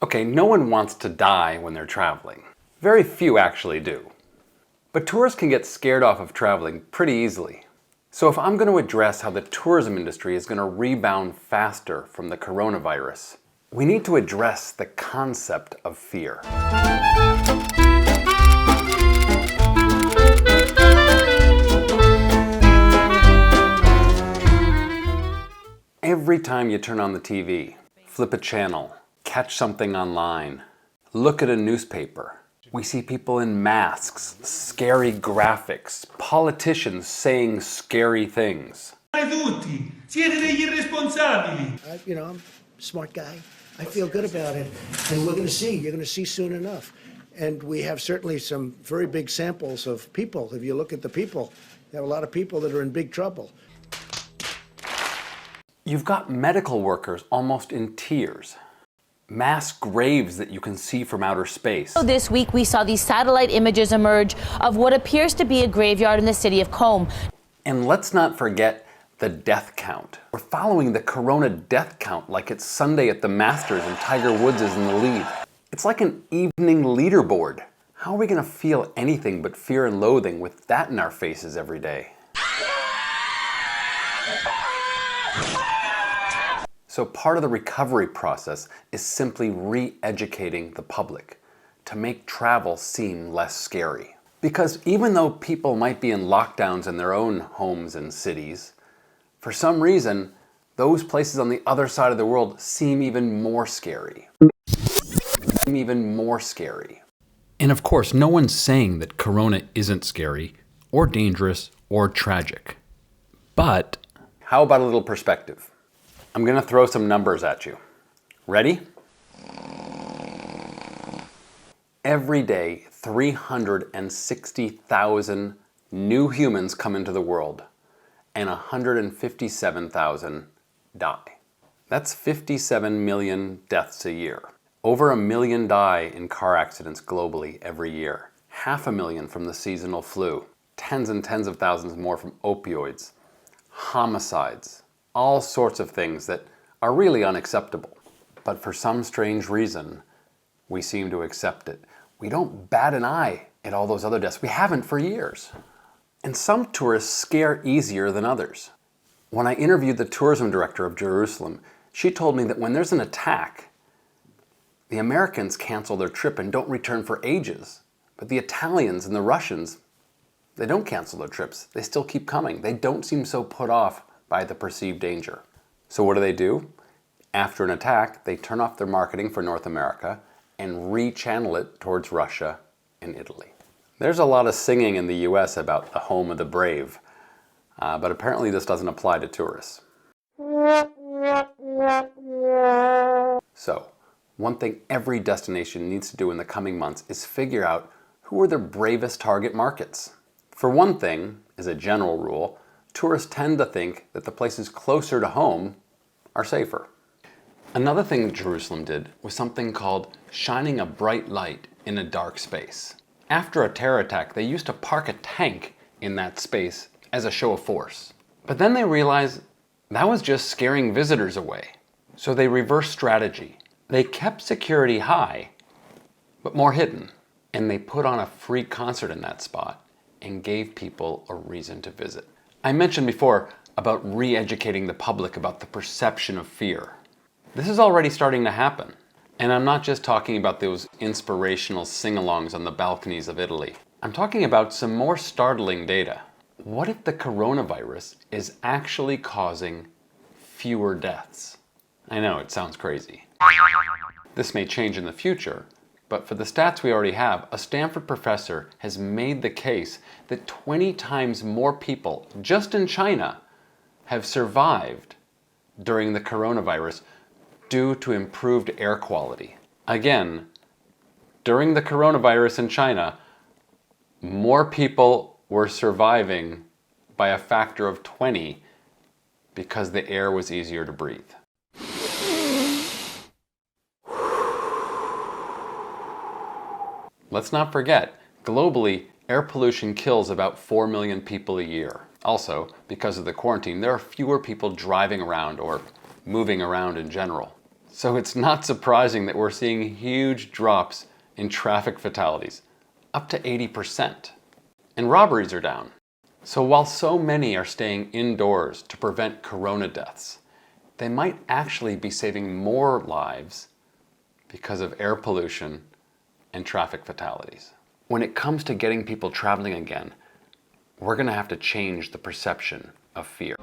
Okay, no one wants to die when they're traveling. Very few actually do. But tourists can get scared off of traveling pretty easily. So if I'm going to address how the tourism industry is going to rebound faster from the coronavirus, we need to address the concept of fear. Every time you turn on the TV, flip a channel, catch something online, look at a newspaper, we see people in masks, scary graphics, politicians saying scary things. Siete degli irresponsabili. I'm a smart guy. I feel good about it. And we're going to see. You're going to see soon enough. And we have certainly some very big samples of people. If you look at the people, you have a lot of people that are in big trouble. You've got medical workers almost in tears. Mass graves that you can see from outer space. This week we saw these satellite images emerge of what appears to be a graveyard in the city of Qom. And let's not forget the death count. We're following the corona death count like it's Sunday at the Masters and Tiger Woods is in the lead. It's like an evening leaderboard. How are we going to feel anything but fear and loathing with that in our faces every day? So part of the recovery process is simply re-educating the public to make travel seem less scary. Because even though people might be in lockdowns in their own homes and cities, for some reason, those places on the other side of the world seem even more scary. And of course, no one's saying that corona isn't scary, or dangerous, or tragic. But how about a little perspective? I'm going to throw some numbers at you. Ready? Every day, 360,000 new humans come into the world, and 157,000 die. That's 57 million deaths a year. Over 1 million die in car accidents globally every year. 500,000 from the seasonal flu. Tens and tens of thousands more from opioids, homicides, all sorts of things that are really unacceptable. But for some strange reason, we seem to accept it. We don't bat an eye at all those other deaths. We haven't for years. And some tourists scare easier than others. When I interviewed the tourism director of Jerusalem, she told me that when there's an attack, the Americans cancel their trip and don't return for ages. But the Italians and the Russians, they don't cancel their trips. They still keep coming. They don't seem so put off by the perceived danger. So what do? After an attack, they turn off their marketing for North America and re-channel it towards Russia and Italy. There's a lot of singing in the US about the home of the brave, but apparently this doesn't apply to tourists. So, one thing every destination needs to do in the coming months is figure out who are their bravest target markets. For one thing, as a general rule, tourists tend to think that the places closer to home are safer. Another thing Jerusalem did was something called shining a bright light in a dark space. After a terror attack, they used to park a tank in that space as a show of force. But then they realized that was just scaring visitors away. So they reversed strategy. They kept security high, but more hidden. And they put on a free concert in that spot and gave people a reason to visit. I mentioned before about re-educating the public about the perception of fear. This is already starting to happen. And I'm not just talking about those inspirational sing-alongs on the balconies of Italy. I'm talking about some more startling data. What if the coronavirus is actually causing fewer deaths? I know, it sounds crazy. This may change in the future, but for the stats we already have, a Stanford professor has made the case that 20 times more people, just in China, have survived during the coronavirus due to improved air quality. Again, during the coronavirus in China, more people were surviving by a factor of 20 because the air was easier to breathe. Let's not forget, globally, air pollution kills about 4 million people a year. Also, because of the quarantine, there are fewer people driving around or moving around in general. So it's not surprising that we're seeing huge drops in traffic fatalities, up to 80%. And robberies are down. So while so many are staying indoors to prevent corona deaths, they might actually be saving more lives because of air pollution and traffic fatalities. When it comes to getting people traveling again, we're going to have to change the perception of fear.